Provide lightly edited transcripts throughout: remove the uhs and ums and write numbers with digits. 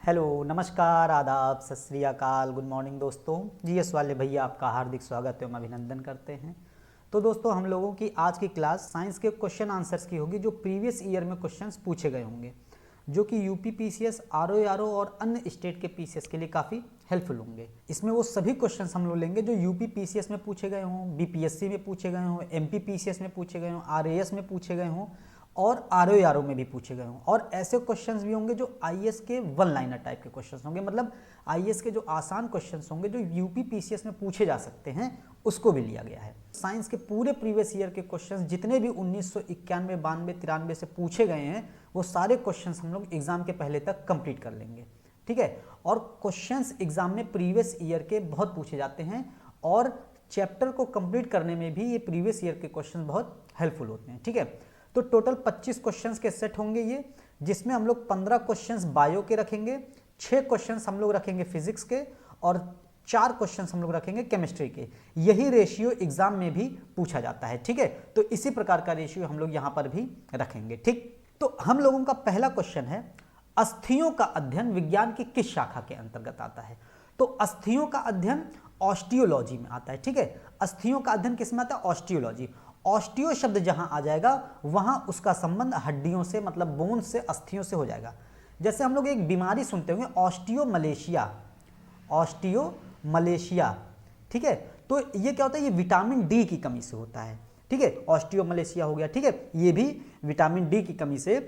Hello, नमस्कार, आदाब, सत श्री अकाल, गुड मॉर्निंग दोस्तों। जीएस वाले भैया आपका हार्दिक स्वागत एवं अभिनंदन करते हैं। तो दोस्तों, हम लोगों की आज की क्लास साइंस के क्वेश्चन आंसर्स की होगी जो प्रीवियस ईयर में क्वेश्चंस पूछे गए होंगे, जो कि यूपी पीसीएस, आरओ और अन्य स्टेट के पीसीएस के लिए काफ़ी हेल्पफुल होंगे। इसमें वो सभी क्वेश्चंस हम लोग लेंगे जो यूपी पीसीएस में पूछे गए हों, बीपीएससी में पूछे गए हों, एमपी पीसीएस में पूछे गए हों, आरएएस में पूछे गए हों और आरओ में भी पूछे गए हों। और ऐसे क्वेश्चंस भी होंगे जो आईएएस के वन लाइनर टाइप के क्वेश्चंस होंगे, मतलब आईएएस के जो आसान क्वेश्चंस होंगे जो यूपी पीसीएस में पूछे जा सकते हैं, उसको भी लिया गया है। साइंस के पूरे प्रीवियस ईयर के क्वेश्चंस जितने भी 1991, 92, 93 से पूछे गए हैं, वो सारे क्वेश्चंस हम लोग एग्जाम के पहले तक कंप्लीट कर लेंगे, ठीक है। और क्वेश्चंस एग्जाम में प्रीवियस ईयर के बहुत पूछे जाते हैं और चैप्टर को कंप्लीट करने में भी ये प्रीवियस ईयर के क्वेश्चन बहुत हेल्पफुल होते हैं, ठीक है। तो टोटल 25 क्वेश्चंस के सेट होंगे ये, जिसमें हम लोग 15 क्वेश्चंस बायो के रखेंगे, 6 क्वेश्चंस हम लोग रखेंगे फिजिक्स के और 4 क्वेश्चंस हम लोग रखेंगे केमिस्ट्री के। यही रेशियो एग्जाम में भी पूछा जाता है, ठीक है। तो इसी प्रकार का रेशियो हम लोग यहां पर भी रखेंगे, ठीक। तो हम लोगों का पहला क्वेश्चन है, अस्थियों का अध्ययन विज्ञान की किस शाखा के अंतर्गत आता है? तो अस्थियों का अध्ययन ऑस्टियोलॉजी में आता है, ठीक है। अस्थियों का अध्ययन किस में आता है? ऑस्टियोलॉजी। ऑस्टियो शब्द जहां आ जाएगा वहां उसका संबंध हड्डियों से, मतलब बोन्स से, अस्थियों से हो जाएगा। जैसे हम लोग एक बीमारी सुनते होंगे ऑस्टियोमलेशिया, ऑस्टियोमलेशिया, ठीक है। तो ये क्या होता है? ये विटामिन डी की कमी से होता है, ठीक है। ऑस्टियोमलेशिया हो गया, ठीक है। ये भी विटामिन डी की कमी से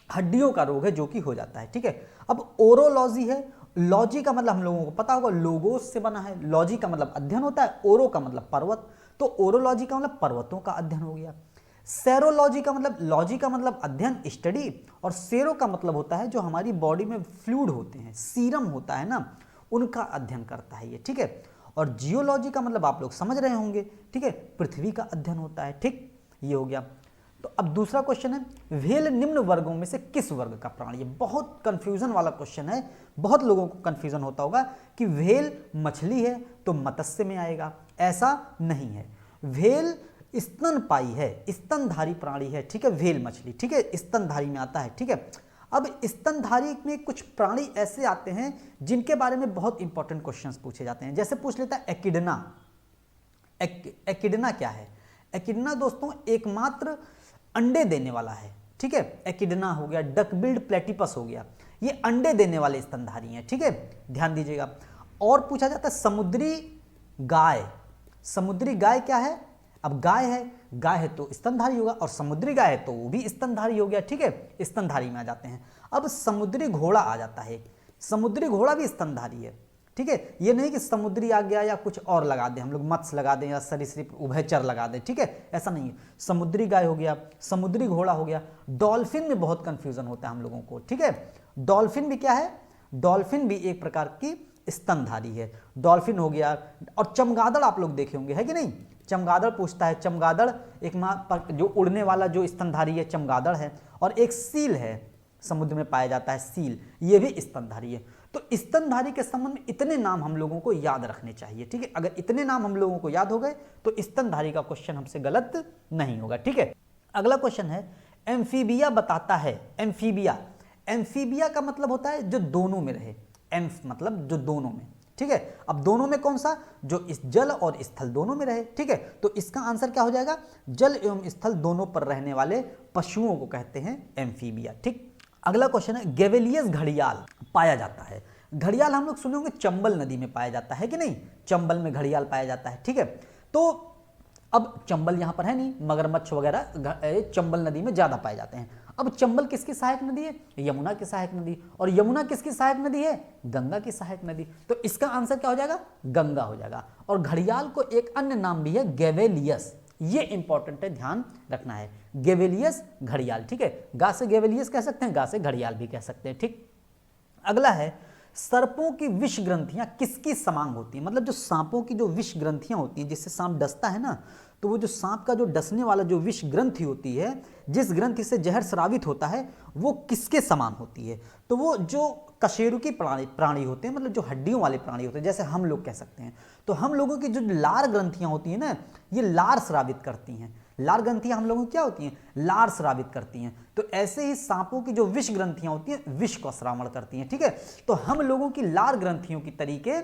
हड्डियों का रोग है जो कि हो जाता है, ठीक है। अब ओरोलॉजी है। लॉजी का मतलब हम लोगों को पता होगा लोगोस से बना है, लॉजी का मतलब अध्ययन होता है, ओरो का मतलब पर्वत, तो ओरोलॉजी का मतलब पर्वतों का अध्ययन हो गया। सेरोलॉजी का मतलब, लॉजी का मतलब अध्ययन, स्टडी, और सेरो का मतलब होता है जो हमारी बॉडी में फ्लूइड होते हैं, सीरम होता है ना, उनका अध्ययन करता है ये, ठीक है। और जियोलॉजी का मतलब आप लोग समझ रहे होंगे, ठीक है, पृथ्वी का अध्ययन होता है, ठीक। ये हो गया। तो अब दूसरा क्वेश्चन है, व्हेल निम्न वर्गों में से किस वर्ग का प्राणी है? बहुत कंफ्यूजन वाला क्वेश्चन है, बहुत लोगों को कंफ्यूजन होता होगा कि व्हेल मछली है तो मत्स्य में आएगा, ऐसा नहीं है। व्हेल स्तनपायी है, स्तनधारी प्राणी है, ठीक है, व्हेल मछली, ठीक है, स्तनधारी में आता है, ठीक है। अब स्तनधारी में कुछ प्राणी ऐसे आते हैं जिनके बारे में बहुत इंपॉर्टेंट क्वेश्चंस पूछे जाते हैं। जैसे पूछ लेता है एकिडना। एकिडना क्या है? एकिडना दोस्तों एकमात्र अंडे देने वाला है, ठीक है। एकिडना हो गया, डकबिल्ड प्लेटिपस हो गया, ये अंडे देने वाले स्तनधारी हैं, ठीक है, ध्यान दीजिएगा। और पूछा जाता है समुद्री गाय। समुद्री गाय क्या है? अब गाय है तो स्तनधारी होगा, और समुद्री गाय है तो वो भी स्तनधारी हो गया, ठीक है, स्तनधारी में आ जाते हैं। अब समुद्री घोड़ा आ जाता है, समुद्री घोड़ा भी स्तनधारी है, ठीक है। ये नहीं कि समुद्री आ गया या कुछ और लगा दें, हम लोग मत्स्य लगा दें या सरीसृप उभयचर लगा दें, ठीक है, ऐसा नहीं है। समुद्री गाय हो गया, समुद्री घोड़ा हो गया। डॉल्फिन में बहुत कंफ्यूजन होता है हम लोगों को, ठीक है। डॉल्फिन भी क्या है? डॉल्फिन भी एक प्रकार की स्तनधारी है, डॉल्फिन हो गया। और चमगादड़ आप लोग देखे होंगे, है कि नहीं? चमगादड़ पूछता है, चमगादड़ एक जो उड़ने वाला जो स्तनधारी है चमगादड़ है। और एक सील है, समुद्र में पाया जाता है सील, ये भी स्तनधारी है। तो स्तनधारी के संबंध में इतने नाम हम लोगों को याद रखने चाहिए, ठीक है। अगर इतने नाम हम लोगों को याद हो गए तो स्तनधारी का क्वेश्चन हमसे गलत नहीं होगा, ठीक है। अगला क्वेश्चन है, एम्फीबिया बताता है। एम्फीबिया, एम्फीबिया का मतलब होता है जो दोनों में रहे, एम्फ मतलब जो दोनों में, ठीक है। अब दोनों में कौन सा? जो इस जल और स्थल दोनों में रहे, ठीक है। तो इसका आंसर क्या हो जाएगा? जल एवं स्थल दोनों पर रहने वाले पशुओं को कहते हैं एम्फीबिया, ठीक। अगला क्वेश्चन है, गेवेलियस घड़ियाल पाया जाता है। घड़ियाल हम लोग सुने होंगे चंबल नदी में पाया जाता है कि नहीं? चंबल में घड़ियाल पाया जाता है, ठीक है। तो अब चंबल यहां पर है नहीं, मगरमच्छ वगैरह चंबल नदी में ज्यादा पाए जाते हैं। अब चंबल किसकी सहायक नदी है? यमुना की सहायक नदी। और यमुना किसकी सहायक नदी है? गंगा की सहायक नदी। तो इसका आंसर क्या हो जाएगा? गंगा हो जाएगा। और घड़ियाल को एक अन्य नाम भी है गेवेलियस, ये इंपॉर्टेंट है, ध्यान रखना है, गेवेलियस घड़ियाल, ठीक है। गा से गेवेलियस कह सकते हैं, गा से घड़ियाल भी कह सकते हैं, ठीक। अगला है, सर्पों की विष ग्रंथियां किसकी समान होती है? मतलब जो सांपों की जो विष ग्रंथियां होती हैं, जिससे सांप डसता है ना, तो वो जो सांप का जो डसने वाला जो विष ग्रंथि होती है, जिस ग्रंथि से जहर स्रावित होता है, वो किसके समान होती है? तो वो जो कशेरुकी प्राणी होते हैं, मतलब जो हड्डियों वाले प्राणी होते हैं, जैसे हम लोग कह सकते हैं। तो हम लोगों की जो लार ग्रंथियां होती हैं ना, ये लार स्रावित करती हैं। लार ग्रंथियां हम लोगों की क्या होती हैं, लार स्रावित करती हैं। तो ऐसे ही सांपों की जो विष ग्रंथियां होती हैं विष का श्रावण करती हैं, ठीक है। तो हम लोगों की लार ग्रंथियों की तरीके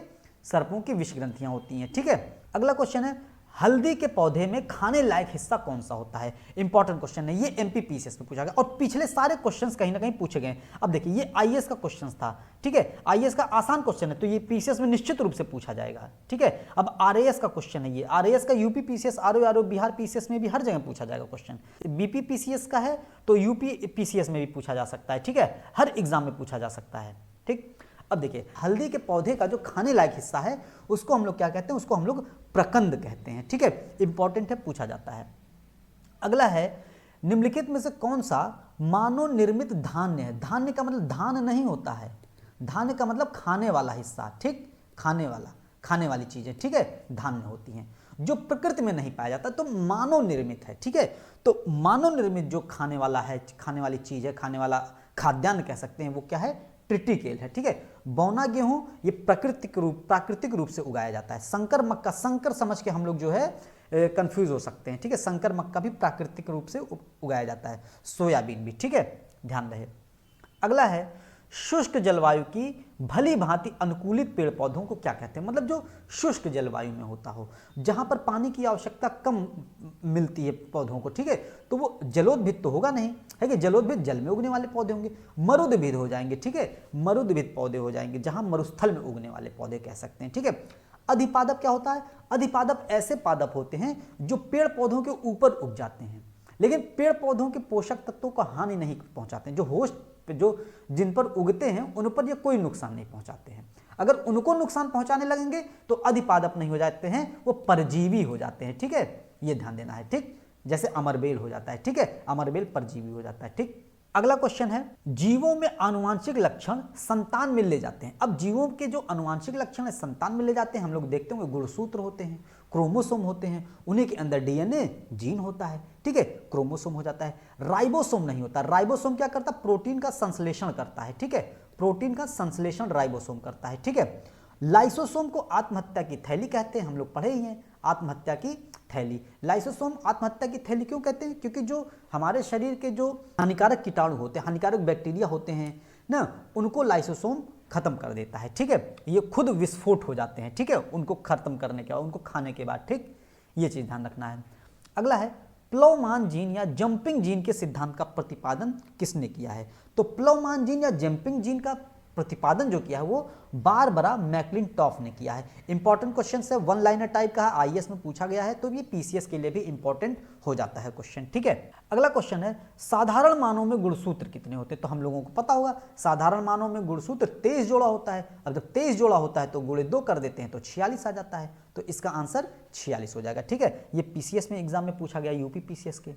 सर्पों की विष ग्रंथियां होती हैं, ठीक है। अगला क्वेश्चन है, हल्दी के पौधे में खाने लायक हिस्सा कौन सा होता है। इंपॉर्टेंट क्वेश्चन है ये, एमपीपीसीएस में पूछा गया और पिछले सारे क्वेश्चंस कहीं ना कहीं पूछे गए। अब देखिए ये आईएएस का क्वेश्चन था, ठीक है, आईएएस का आसान क्वेश्चन है तो ये पीसीएस में निश्चित रूप से पूछा जाएगा, ठीक है। अब आरएएस का क्वेश्चन है ये, आरएएस का UP PCS, RO Bihar PCS में भी हर जगह पूछा जाएगा क्वेश्चन। बीपी पीसीएस का है तो यूपी पीसीएस में भी पूछा जा सकता है, ठीक है, हर एग्जाम में पूछा जा सकता है, ठीक। अब देखिए हल्दी के पौधे का जो खाने लायक हिस्सा है उसको हम लोग क्या कहते हैं, उसको हम लोग प्रकंद कहते हैं, ठीक है, इंपॉर्टेंट है, पूछा जाता है। अगला है, निम्नलिखित में से कौन सा मानव निर्मित धान्य है। धान्य का मतलब धान नहीं होता है, धान्य का मतलब खाने वाला हिस्सा, ठीक, खाने वाला, खाने वाली चीजें, ठीक है, धान्य होती हैं जो प्रकृति में नहीं पाया जाता तो मानव निर्मित है, ठीक है। तो मानव निर्मित जो खाने वाला है, खाने वाली चीज है, खाने वाला खाद्यान्न कह सकते हैं, वो क्या है, ट्रिटिकेल है, ठीक है। बौना गेहूं ये प्राकृतिक रूप से उगाया जाता है। संकर मक्का, संकर समझ के हम लोग जो है कंफ्यूज हो सकते हैं, ठीक है, संकर मक्का भी प्राकृतिक रूप से उगाया जाता है। सोयाबीन भी, ठीक है, ध्यान रहे। अगला है, शुष्क जलवायु की भली भांति अनुकूलित पेड़ पौधों को क्या कहते हैं। मतलब जो शुष्क जलवायु में होता हो, जहां पर पानी की आवश्यकता कम मिलती है पौधों को, ठीक है, तो वो जलोद्भिद तो होगा नहीं, है कि जलोद्भिद जल में उगने वाले पौधे होंगे, मरुद्भिद हो जाएंगे, ठीक है, मरुद्भिद पौधे हो जाएंगे जहां मरुस्थल में उगने वाले पौधे कह सकते हैं, ठीक है। अधिपादप क्या होता है, अधिपादप ऐसे पादप होते हैं जो पेड़ पौधों के ऊपर उग जाते हैं लेकिन पेड़ पौधों के पोषक तत्वों को हानि नहीं पहुंचाते हैं। जो होस्ट जो जिन पर उगते हैं उन पर ये कोई नुकसान नहीं पहुंचाते हैं। अगर उनको नुकसान पहुंचाने लगेंगे तो अधिपादप नहीं हो जाते हैं, वो परजीवी हो जाते हैं, ठीक है, ये ध्यान देना है, ठीक। जैसे अमरबेल हो जाता है, ठीक है, अमरबेल परजीवी हो जाता है, ठीक। अगला क्वेश्चन है, जीवों में आनुवांशिक लक्षण संतान में ले जाते हैं। अब जीवों के जो आनुवांशिक लक्षण है संतान में ले जाते हैं, हम लोग देखते होंगे गुणसूत्र होते हैं, क्रोमोसोम होते हैं, उन्हीं के अंदर डीएनए जीन होता है, ठीक है, क्रोमोसोम हो जाता है। राइबोसोम नहीं होता, राइबोसोम क्या करता है, प्रोटीन का संश्लेषण करता है, ठीक है, प्रोटीन का संश्लेषण राइबोसोम करता है, ठीक है। लाइसोसोम को आत्महत्या की थैली कहते हैं, हम लोग पढ़े ही हैं, आत्महत्या की थैली। लाइसोसोम आत्महत्या की थैली क्यों कहते हैं, क्योंकि जो हमारे शरीर के जो हानिकारक कीटाणु होते हैं, हानिकारक बैक्टीरिया होते हैं ना, उनको लाइसोसोम खत्म कर देता है, ठीक है, ये खुद विस्फोट हो जाते हैं, ठीक है, उनको खत्म करने के बाद, उनको खाने के बाद, ठीक, ये चीज ध्यान रखना है। अगला है, प्लवमान जीन या जंपिंग जीन के सिद्धांत का प्रतिपादन किसने किया है। तो प्लवमान जीन या जंपिंग जीन का प्रतिपादन जो किया है वो बारबरा मैक्लिंटॉफ ने किया है। इंपॉर्टेंट क्वेश्चन है, वन लाइनर टाइप का आईएएस में पूछा गया है तो ये पीसीएस के लिए भी इंपॉर्टेंट हो जाता है क्वेश्चन, ठीक है। अगला क्वेश्चन है, साधारण मानों में गुणसूत्र कितने होते हैं। तो हम लोगों को पता होगा साधारण मानों में गुणसूत्र 23 जोड़ा होता है। अब जब 23 जोड़ा होता है तो गुणे 2 कर देते हैं तो 46 आ जाता है, तो इसका आंसर 46 हो जाएगा, ठीक है। ये पीसीएस में एग्जाम में पूछा गया, यूपी पीसीएस के।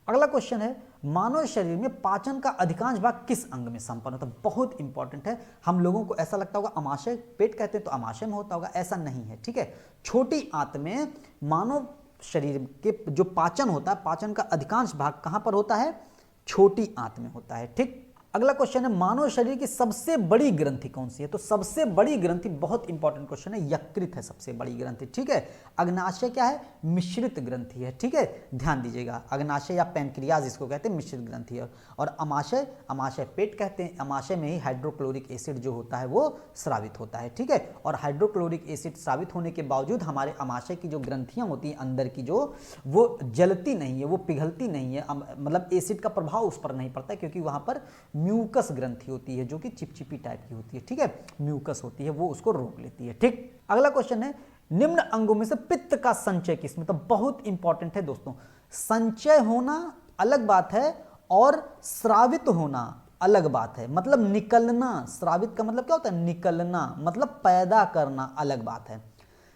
अगला क्वेश्चन है, मानव शरीर में पाचन का अधिकांश भाग किस अंग में संपन्न होता है। बहुत इंपॉर्टेंट है, हम लोगों को ऐसा लगता होगा अमाशय, पेट कहते हैं तो अमाशय में होता होगा, ऐसा नहीं है, ठीक है। छोटी आंत में मानव शरीर के जो पाचन होता है, पाचन का अधिकांश भाग कहां पर होता है, छोटी आंत में होता है, ठीक। अगला क्वेश्चन है, मानव शरीर की सबसे बड़ी ग्रंथि कौन सी है। तो सबसे बड़ी ग्रंथि, बहुत इंपॉर्टेंट क्वेश्चन है, यकृत है सबसे बड़ी ग्रंथि, ठीक है। अग्नाशय क्या है, मिश्रित ग्रंथि है, ठीक है, ध्यान दीजिएगा। अग्नाशय या पैनक्रियाज इसको कहते हैं, मिश्रित ग्रंथि है। और अमाशय, अमाशय पेट कहते हैं, अमाशय में ही हाइड्रोक्लोरिक एसिड जो होता है वो स्रावित होता है, ठीक है। और हाइड्रोक्लोरिक एसिड स्रावित होने के बावजूद हमारे अमाशय की जो ग्रंथियां होती हैं अंदर की, जो वो जलती नहीं है, वो पिघलती नहीं है, मतलब एसिड का प्रभाव उस पर नहीं पड़ता क्योंकि वहां पर म्यूकस ग्रंथि होती है जो कि चिपचिपी टाइप की होती है, ठीक है, म्यूकस होती है, वो उसको रोक लेती है, ठीक। अगला क्वेश्चन है, निम्न अंगों में से पित्त का संचय किसमें। तो बहुत इंपॉर्टेंट है दोस्तों, संचय होना अलग बात है और स्रावित होना अलग बात है। मतलब निकलना, स्रावित का मतलब क्या होता है, निकलना, मतलब पैदा करना अलग बात है।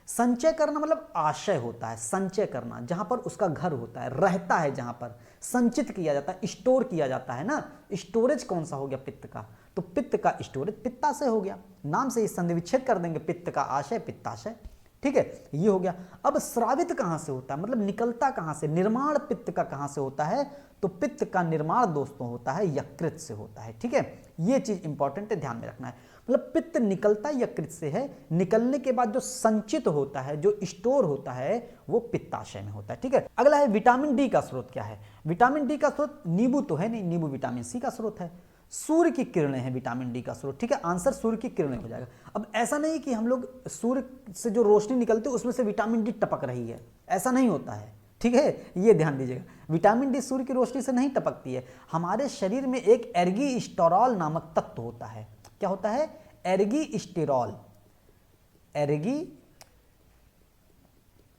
संचय करना मतलब आशय होता है, संचय करना जहां पर उसका घर होता है, रहता है, जहां पर संचित किया जाता है, स्टोर किया जाता है ना। स्टोरेज कौन सा हो गया, पित्त का, तो पित्त का स्टोरेज पित्ताशय हो गया। नाम से ही संधि विच्छेद कर देंगे, पित्त का आशय पित्ताशय, ठीक है, ये हो गया। अब स्रावित कहां से होता है, मतलब निकलता कहां से, निर्माण पित्त का कहां से होता है, तो पित्त का निर्माण दोस्तों होता है यकृत से होता है। ठीक है, ये चीज इंपॉर्टेंट है, ध्यान में रखना है। मतलब पित्त निकलता यकृत से है, निकलने के बाद जो संचित होता है, जो स्टोर होता है, वो पित्ताशय में होता है। ठीक है, अगला है विटामिन डी का स्रोत क्या है। विटामिन डी का स्रोत नींबू तो है नहीं, नींबू विटामिन सी का स्रोत है। सूर्य की किरणें हैं विटामिन डी का स्रोत। ठीक है, आंसर सूर्य की किरणें हो जाएगा। अब ऐसा नहीं कि हम लोग सूर्य से जो रोशनी निकलती है उसमें से विटामिन डी टपक रही है, ऐसा नहीं होता है। ठीक है, ये ध्यान दीजिएगा, विटामिन डी सूर्य की रोशनी से नहीं टपकती है। हमारे शरीर में एक एर्गीस्टेरॉल नामक तत्व होता है। क्या होता है, एर्गीस्टेरॉल।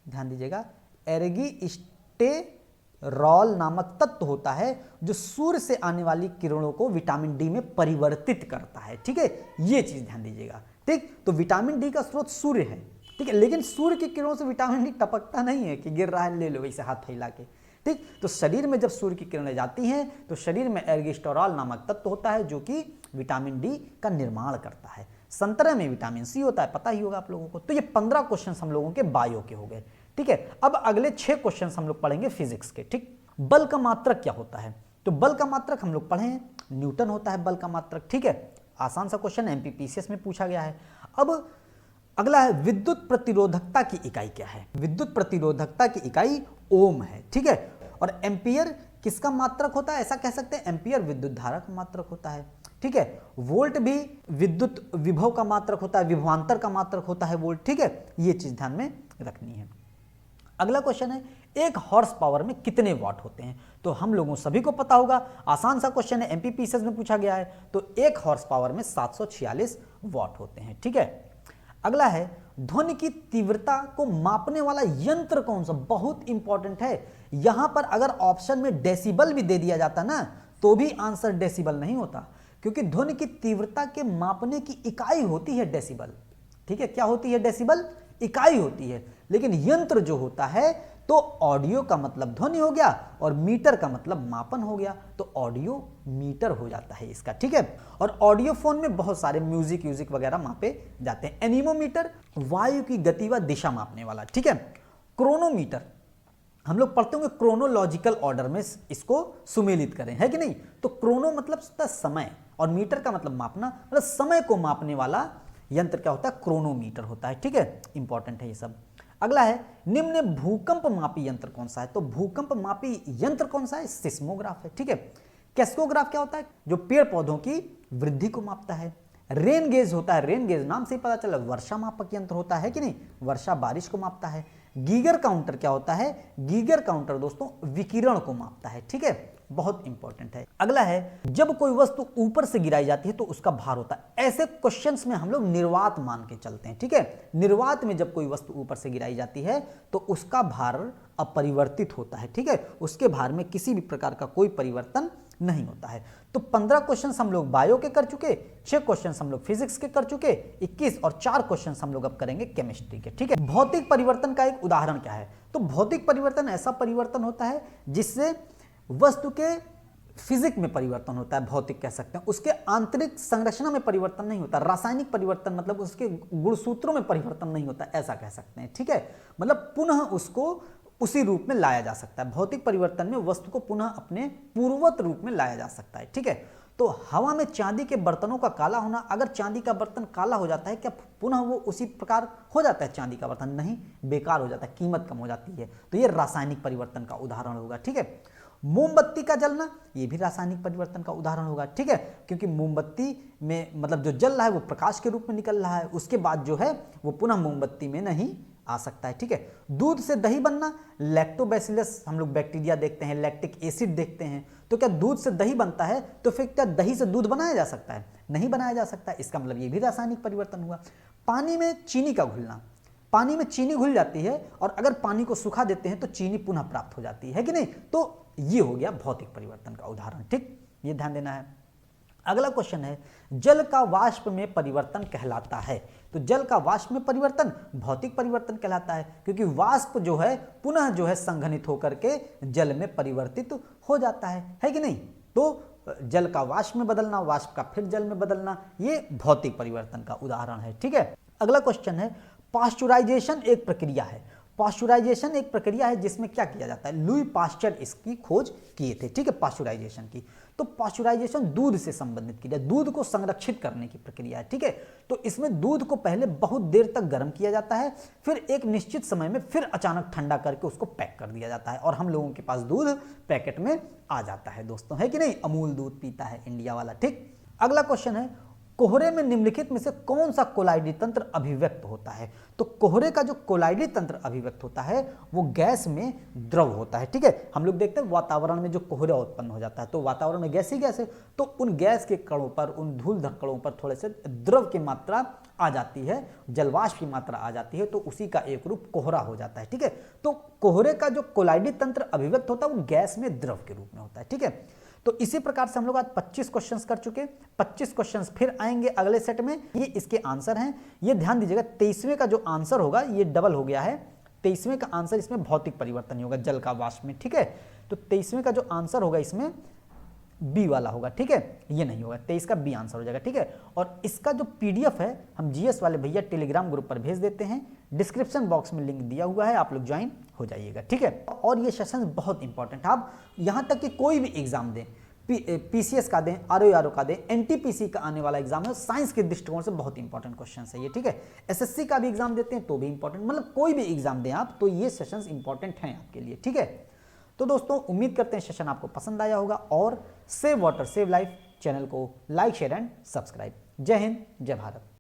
ध्यान दीजिएगा, एर्गीस्टेरॉल नामक तत्व होता है जो सूर्य से आने वाली किरणों को विटामिन डी में परिवर्तित करता है। ठीक है, ये चीज ध्यान दीजिएगा। ठीक, तो विटामिन डी का स्रोत सूर्य है। ठीक है, लेकिन सूर्य की किरणों से विटामिन डी टपकता नहीं है कि गिर रहा है ले लो वैसे हाथ फैला के। ठीक, तो शरीर में जब सूर्य की किरणें जाती हैं तो शरीर में एर्गीस्टेरॉल नामक तत्व होता है जो कि विटामिन डी का निर्माण करता है। संतरे में विटामिन सी होता है, पता ही होगा आप लोगों को। तो ये 15 क्वेश्चन हम लोगों के बायो के हो गए। ठीक है, अब अगले 6 क्वेश्चन हम लोग पढ़ेंगे फिजिक्स के। ठीक, बल का मात्रक क्या होता है, तो बल का मात्रक हम लोग पढ़े हैं, न्यूटन होता है बल का मात्रक। ठीक है, आसान सा क्वेश्चन एमपीपीसीएस में पूछा गया है। अब अगला है विद्युत प्रतिरोधकता की इकाई क्या है। विद्युत प्रतिरोधकता की इकाई ओम है। ठीक है, और एम्पियर किसका मात्रक होता है, ऐसा कह सकते हैं एम्पियर विद्युत धारा का मात्रक होता है। ठीक है, वोल्ट भी विद्युत विभव का मात्रक होता है, विभवांतर का मात्रक होता है वोल्ट। ठीक है, ये चीज ध्यान में रखनी है। अगला क्वेश्चन है, एक हॉर्स पावर में कितने वाट होते हैं, तो हम लोगों सभी को पता होगा, आसान सा क्वेश्चन है, एमपीपीसीएस में पूछा गया है। तो एक हॉर्स पावर में 746 वाट होते हैं। ठीक है, अगला है ध्वनि की तीव्रता को मापने वाला यंत्र कौन सा, बहुत इंपॉर्टेंट है। यहां पर अगर ऑप्शन में डेसिबल भी दे दिया जाता ना तो भी आंसर डेसिबल नहीं होता, क्योंकि ध्वनि की तीव्रता के मापने की इकाई होती है डेसिबल। ठीक है, क्या होती है, डेसिबल इकाई होती है। लेकिन यंत्र जो होता है, तो ऑडियो का मतलब ध्वनि हो गया और मीटर का मतलब मापन हो गया, तो ऑडियो मीटर हो जाता है इसका। ठीक है, और ऑडियो फोन में बहुत सारे म्यूजिक वगैरह मापे जाते हैं। एनीमोमीटर वायु की गति व दिशा मापने वाला। ठीक है, क्रोनोमीटर हम लोग पढ़ते होंगे क्रोनोलॉजिकल ऑर्डर में इसको सुमेलित करें, है कि नहीं। तो क्रोनो मतलब समय और मीटर का मतलब मापना, मतलब समय को मापने वाला यंत्र क्या होता है, क्रोनोमीटर होता है। ठीक है, इंपॉर्टेंट है ये सब। अगला है निम्न भूकंप मापी यंत्र कौन सा है, तो भूकंप मापी यंत्र कौन सा है, सिस्मोग्राफ है। ठीक है, कैस्कोग्राफ क्या होता है, जो पेड़ पौधों की वृद्धि को मापता है। रेन गेज होता है, रेन गेज नाम से ही पता चला वर्षा मापक यंत्र होता है कि नहीं, वर्षा बारिश को मापता है। गीगर काउंटर क्या होता है, गीगर काउंटर दोस्तों विकिरण को मापता है। ठीक है, बहुत इंपॉर्टेंट है। अगला है जब कोई वस्तु ऊपर से गिराई जाती है तो उसका भार होता है। ऐसे क्वेश्चंस में हम लोग निर्वात मान के चलते हैं। ठीक है, निर्वात में जब कोई वस्तु ऊपर से गिराई जाती है तो उसका भार अपरिवर्तित होता है। ठीक है, उसके भार में किसी भी प्रकार का कोई परिवर्तन नहीं होता है। तो 15 क्वेश्चन हम लोग बायो के कर चुके, 6 क्वेश्चन हम लोग फिजिक्स के कर चुके, 21 और 4 क्वेश्चन हम लोग अब करेंगे केमिस्ट्री के। ठीक है, भौतिक परिवर्तन का एक उदाहरण क्या है, तो भौतिक परिवर्तन ऐसा परिवर्तन होता है जिससे वस्तु के फिजिक में परिवर्तन होता है, भौतिक कह सकते हैं। उसके आंतरिक संरचना में परिवर्तन नहीं होता, रासायनिक परिवर्तन मतलब उसके गुणसूत्रों में परिवर्तन नहीं होता, ऐसा कह सकते हैं। ठीक है, मतलब पुनः उसको उसी रूप में लाया जा सकता है। भौतिक परिवर्तन में वस्तु को पुनः अपने पूर्ववत रूप में लाया जा सकता है। ठीक है, तो हवा में चांदी के बर्तनों का काला होना, अगर चांदी का बर्तन काला हो जाता है क्या पुनः वो उसी प्रकार हो जाता है चांदी का बर्तन, नहीं, बेकार हो जाता है, कीमत कम हो जाती है। तो ये रासायनिक परिवर्तन का उदाहरण होगा। ठीक है, मोमबत्ती का जलना, ये भी रासायनिक परिवर्तन का उदाहरण होगा। ठीक है, क्योंकि मोमबत्ती में मतलब जो जल रहा है वो प्रकाश के रूप में निकल रहा है, उसके बाद जो है वो पुनः मोमबत्ती में नहीं आ सकता है। ठीक है, दूध से दही बनना, लैक्टोबैसिलस हम लोग बैक्टीरिया देखते हैं, लैक्टिक एसिड देखते हैं, तो क्या दूध से दही बनता है, तो फिर क्या दही से दूध बनाया जा सकता है, नहीं बनाया जा सकता। इसका मतलब ये भी रासायनिक परिवर्तन हुआ। पानी में चीनी का घुलना, पानी में चीनी घुल जाती है और अगर पानी को सुखा देते हैं तो चीनी पुनः प्राप्त हो जाती है कि नहीं, तो ये हो गया भौतिक परिवर्तन का उदाहरण। ठीक, ये ध्यान देना है। अगला क्वेश्चन है जल का वाष्प में परिवर्तन कहलाता है, तो जल का वाष्प में परिवर्तन भौतिक परिवर्तन कहलाता है, क्योंकि वाष्प जो है पुनः जो है संघनित होकर के जल में परिवर्तित हो जाता है कि नहीं। तो जल का वाष्प में बदलना, वाष्प का फिर जल में बदलना, ये भौतिक परिवर्तन का उदाहरण है। ठीक है, अगला क्वेश्चन है पास्चुराइजेशन एक प्रक्रिया है, पास्चुराइजेशन एक प्रक्रिया है जिसमें क्या किया जाता है, लुई पास्चर इसकी खोज किए थे, ठीक है, पास्चुराइजेशन की। तो पास्चुराइजेशन दूध से संबंधित क्रिया, दूध को संरक्षित करने की प्रक्रिया है, ठीक है। तो इसमें दूध को पहले बहुत देर तक गर्म किया जाता है, फिर एक निश्चित समय में फिर अचानक ठंडा करके उसको पैक कर दिया जाता है और हम लोगों के पास दूध पैकेट में आ जाता है दोस्तों, है कि नहीं। अमूल दूध पीता है इंडिया वाला, ठीक। अगला क्वेश्चन है, कोहरे में निम्नलिखित में से कौन सा कोलाइडी तंत्र अभिव्यक्त होता है। तो कोहरे का जो कोलाइडी तंत्र अभिव्यक्त होता है वो गैस में द्रव होता है, ठीक है। हम लोग देखते हैं वातावरण में जो कोहरा उत्पन्न हो जाता है तो वातावरण में गैस ही गैस है, तो उन गैस के कणों पर, उन धूल धक्कड़ों पर थोड़े से द्रव की मात्रा आ जाती है, जलवाष्प की मात्रा आ जाती है, तो उसी का एक रूप कोहरा हो जाता है, ठीक है। तो कोहरे का जो कोलाइडी तंत्र अभिव्यक्त होता है वो गैस में द्रव के रूप में होता है, ठीक है। तो इसी प्रकार से हम लोग आज 25 क्वेश्चंस कर चुके, 25 क्वेश्चंस फिर आएंगे अगले सेट में। ये इसके आंसर हैं, ये ध्यान दीजिएगा। 23वें का जो आंसर होगा ये डबल हो गया है, 23वें का आंसर इसमें भौतिक परिवर्तन ही होगा जल का वाष्प में, ठीक है। तो 23वें का जो आंसर होगा इसमें बी वाला होगा, ठीक है, ये नहीं होगा, 23 का बी आंसर हो जाएगा, ठीक है। और इसका जो पीडीएफ है हम जीएस वाले भैया टेलीग्राम ग्रुप पर भेज देते हैं, डिस्क्रिप्शन बॉक्स में लिंक दिया हुआ है, आप लोग ज्वाइन हो जाइएगा, ठीक है। और ये सेशन बहुत इंपॉर्टेंट है, आप यहाँ तक कि कोई भी एग्जाम दें, पीसीएस का दें, आरओ का दें, एनटीपीसी का आने वाला एग्जाम है, साइंस के दृष्टिकोण से बहुत इंपॉर्टेंट क्वेश्चन है ये, ठीक है। एसएससी का भी एग्जाम देते हैं तो भी इंपॉर्टेंट, मतलब कोई भी एग्जाम दें आप तो ये सेशंस इंपॉर्टेंट हैं आपके लिए, ठीक है। तो दोस्तों उम्मीद करते हैं सेशन आपको पसंद आया होगा और save water save life channel को लाइक शेयर एंड सब्सक्राइब। जय हिंद, जय भारत।